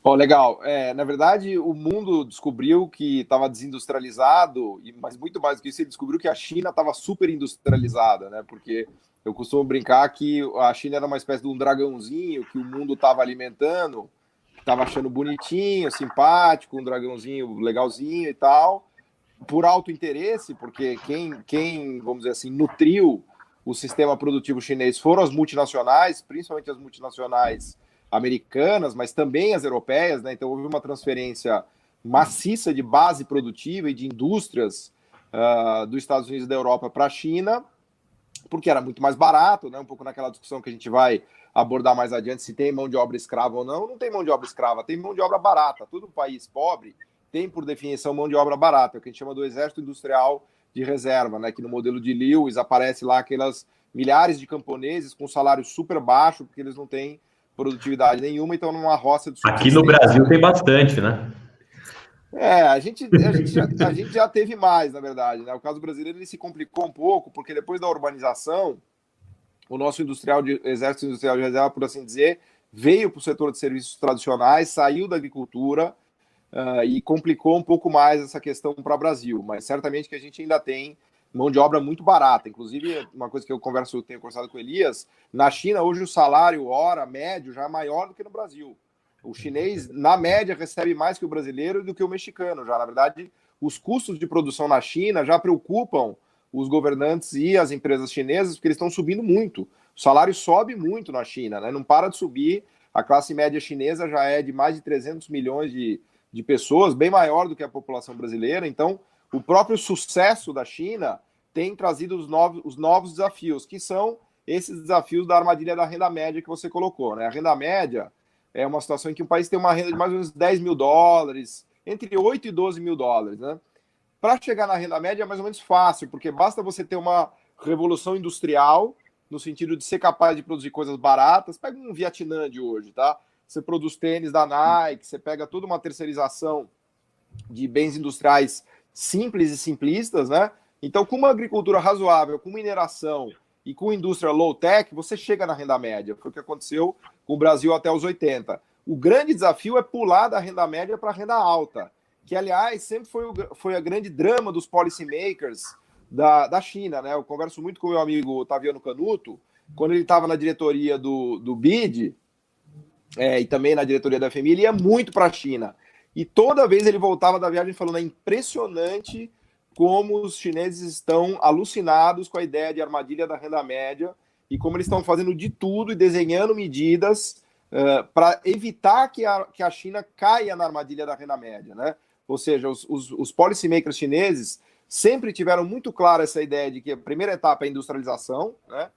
Ó, legal. Na verdade, o mundo descobriu que estava desindustrializado, mas muito mais do que isso, ele descobriu que a China estava super industrializada, né? Porque eu costumo brincar que a China era uma espécie de um dragãozinho que o mundo estava alimentando, que estava achando bonitinho, simpático, um dragãozinho legalzinho e tal, por alto interesse, porque quem, vamos dizer assim, nutriu o sistema produtivo chinês foram as multinacionais, principalmente as multinacionais americanas, mas também as europeias, né? Então houve uma transferência maciça de base produtiva e de indústrias dos Estados Unidos e da Europa para a China, porque era muito mais barato, né? Um pouco naquela discussão que a gente vai abordar mais adiante, se tem mão de obra escrava ou não. Não tem mão de obra escrava, tem mão de obra barata. Todo país pobre tem, por definição, mão de obra barata, é o que a gente chama do exército industrial de reserva, né? Que no modelo de Lewis aparece lá aquelas milhares de camponeses com salário super baixo, porque eles não têm produtividade nenhuma, então numa roça de Aqui no subsistência, Brasil né? tem bastante, né? A gente já teve mais, na verdade, né? O caso brasileiro ele se complicou um pouco, porque depois da urbanização, o nosso exército industrial de reserva, por assim dizer, veio para o setor de serviços tradicionais, saiu da agricultura e complicou um pouco mais essa questão para o Brasil. Mas certamente que a gente ainda tem mão de obra muito barata. Inclusive, uma coisa que tenho conversado com o Elias, na China hoje o salário hora médio já é maior do que no Brasil. O chinês, na média, recebe mais que o brasileiro do que o mexicano. Já, na verdade, os custos de produção na China já preocupam os governantes e as empresas chinesas, porque eles estão subindo muito. O salário sobe muito na China, né? Não para de subir. A classe média chinesa já é de mais de 300 milhões de pessoas, bem maior do que a população brasileira. Então, o próprio sucesso da China tem trazido os novos desafios, que são esses desafios da armadilha da renda média que você colocou, né? A renda média é uma situação em que o país tem uma renda de mais ou menos 10 mil dólares, entre 8 e 12 mil dólares, né? Para chegar na renda média é mais ou menos fácil, porque basta você ter uma revolução industrial, no sentido de ser capaz de produzir coisas baratas. Pega um Vietnã de hoje, tá? Você produz tênis da Nike, você pega toda uma terceirização de bens industriais simples e simplistas, né? Então, com uma agricultura razoável, com mineração e com indústria low-tech, você chega na renda média. Foi o que aconteceu com o Brasil até os 80. O grande desafio é pular da renda média para a renda alta, que, aliás, sempre foi a grande drama dos policymakers da China, né? Eu converso muito com o meu amigo Otaviano Canuto, quando ele estava na diretoria do BID, e também na diretoria da FMI, ele ia muito para a China. E toda vez ele voltava da viagem falando: é impressionante como os chineses estão alucinados com a ideia de armadilha da renda média e como eles estão fazendo de tudo e desenhando medidas para evitar que a China caia na armadilha da renda média, né? Ou seja, os policymakers chineses sempre tiveram muito clara essa ideia de que a primeira etapa é a industrialização, né?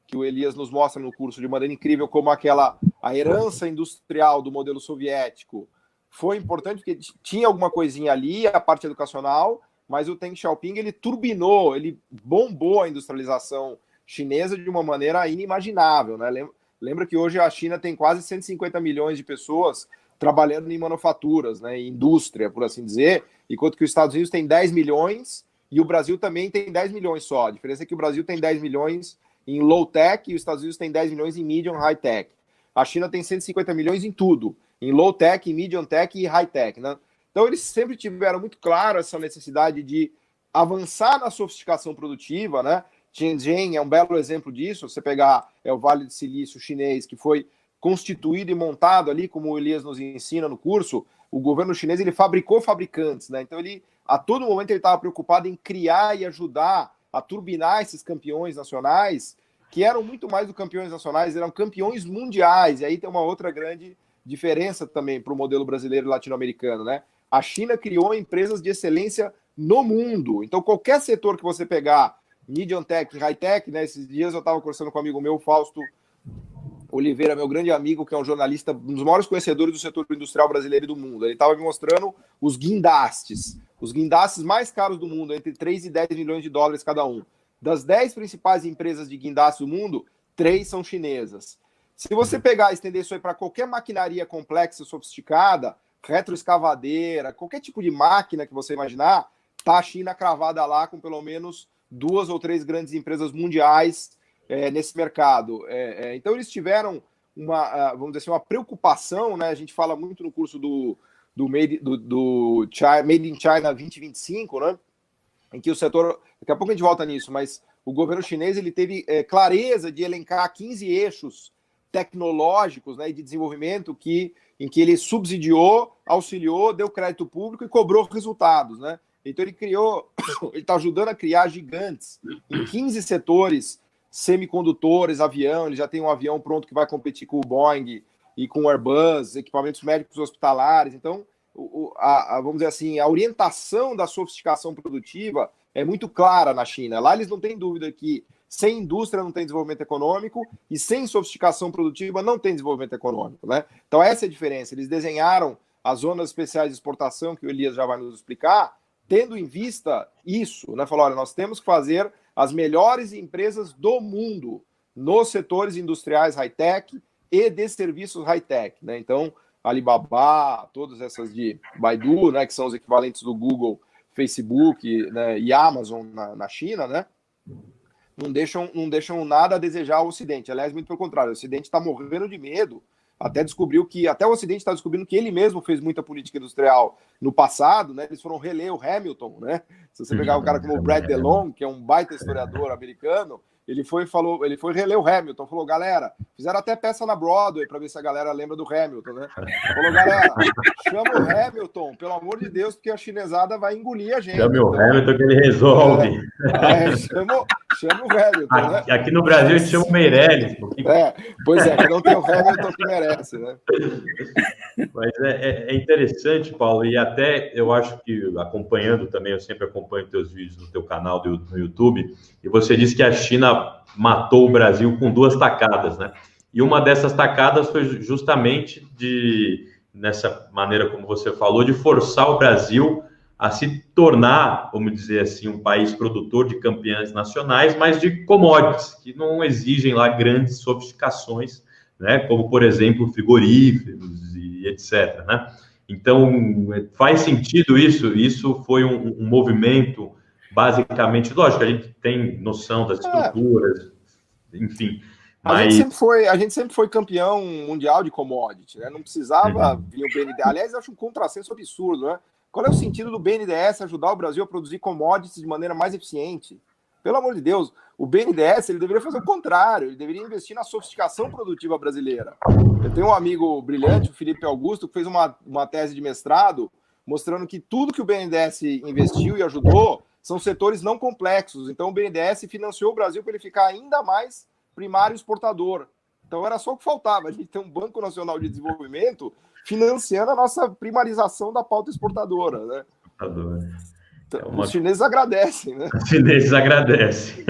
Que o Elias nos mostra no curso de maneira incrível como a herança industrial do modelo soviético foi importante, porque tinha alguma coisinha ali, a parte educacional, mas o Deng Xiaoping, ele turbinou, ele bombou a industrialização chinesa de uma maneira inimaginável, né? Lembra que hoje a China tem quase 150 milhões de pessoas trabalhando em manufaturas, né, em indústria, por assim dizer, enquanto que os Estados Unidos tem 10 milhões e o Brasil também tem 10 milhões só. A diferença é que o Brasil tem 10 milhões em low-tech e os Estados Unidos tem 10 milhões em medium high-tech. A China tem 150 milhões em tudo, em low-tech, em medium-tech e high-tech, né? Então, eles sempre tiveram muito claro essa necessidade de avançar na sofisticação produtiva, né? Shenzhen é um belo exemplo disso. Você pegar o Vale do Silício chinês, que foi constituído e montado ali, como o Elias nos ensina no curso, o governo chinês ele fabricou fabricantes, né? Então, a todo momento ele estava preocupado em criar e ajudar a turbinar esses campeões nacionais, que eram muito mais do que campeões nacionais, eram campeões mundiais. E aí tem uma outra grande diferença também para o modelo brasileiro e latino-americano, né? A China criou empresas de excelência no mundo. Então, qualquer setor que você pegar, medium tech, high tech, né? Esses dias eu estava conversando com um amigo meu, Fausto Oliveira, meu grande amigo, que é um jornalista, um dos maiores conhecedores do setor industrial brasileiro e do mundo. Ele estava me mostrando os guindastes mais caros do mundo, entre 3 e 10 milhões de dólares cada um. Das 10 principais empresas de guindaste do mundo, 3 são chinesas. Se você pegar e estender isso aí para qualquer maquinaria complexa, sofisticada, retroescavadeira, qualquer tipo de máquina que você imaginar, tá a China cravada lá com pelo menos 2 ou 3 grandes empresas mundiais nesse mercado. Então eles tiveram vamos dizer assim, uma preocupação, né? A gente fala muito no curso do Made in China 2025, né? Em que o setor, daqui a pouco a gente volta nisso, mas o governo chinês ele teve clareza de elencar 15 eixos tecnológicos, né, e de desenvolvimento em que ele subsidiou, auxiliou, deu crédito público e cobrou resultados, né? Então ele está ajudando a criar gigantes em 15 setores, semicondutores, avião, ele já tem um avião pronto que vai competir com o Boeing e com o Airbus, equipamentos médicos hospitalares. Então, vamos dizer assim, a orientação da sofisticação produtiva é muito clara na China. Lá eles não têm dúvida que sem indústria não tem desenvolvimento econômico e sem sofisticação produtiva não tem desenvolvimento econômico, né? Então essa é a diferença. Eles desenharam as zonas especiais de exportação, que o Elias já vai nos explicar, tendo em vista isso, né? Falaram, olha, nós temos que fazer as melhores empresas do mundo nos setores industriais high-tech e de serviços high-tech, né? Então, Alibaba, todas essas de Baidu, né, que são os equivalentes do Google, Facebook, né, e Amazon na China, né? Não deixam nada a desejar ao Ocidente. Aliás, muito pelo contrário, o Ocidente está morrendo de medo. Até o Ocidente está descobrindo que ele mesmo fez muita política industrial no passado, né? Eles foram reler o Hamilton, né? Se você pegar um cara como o Brad DeLong, que é um baita historiador americano, ele foi reler o Hamilton, falou, galera, fizeram até peça na Broadway para ver se a galera lembra do Hamilton, né? Falou, galera, chama o Hamilton, pelo amor de Deus, porque a chinesada vai engolir a gente. Chama o Hamilton que ele resolve. Chama o Hamilton, né? Aqui no Brasil a gente chama o Meirelles. Pois é, que não tem o Hamilton que merece, né? Mas é interessante, Paulo, e até eu acho que acompanhando também, eu sempre acompanho teus vídeos no teu canal no YouTube, e você disse que a China matou o Brasil com 2 tacadas, né? E uma dessas tacadas foi justamente nessa maneira como você falou, de forçar o Brasil a se tornar, vamos dizer assim, um país produtor de campeãs nacionais, mas de commodities, que não exigem lá grandes sofisticações, né? Como, por exemplo, frigoríferos e etc., né? Então, faz sentido isso? Isso foi um movimento, basicamente, lógico, a gente tem noção das estruturas, enfim... A gente sempre foi campeão mundial de commodity, né? Não precisava vir o BNDES. Aliás, eu acho um contrassenso absurdo, né? Qual é o sentido do BNDES ajudar o Brasil a produzir commodities de maneira mais eficiente? Pelo amor de Deus, o BNDES ele deveria fazer o contrário, ele deveria investir na sofisticação produtiva brasileira. Eu tenho um amigo brilhante, o Felipe Augusto, que fez uma tese de mestrado mostrando que tudo que o BNDES investiu e ajudou são setores não complexos. Então o BNDES financiou o Brasil para ele ficar ainda mais primário exportador. Então era só o que faltava. A gente tem um Banco Nacional de Desenvolvimento financiando a nossa primarização da pauta exportadora, né? Então, os chineses agradecem, né? Os chineses agradecem.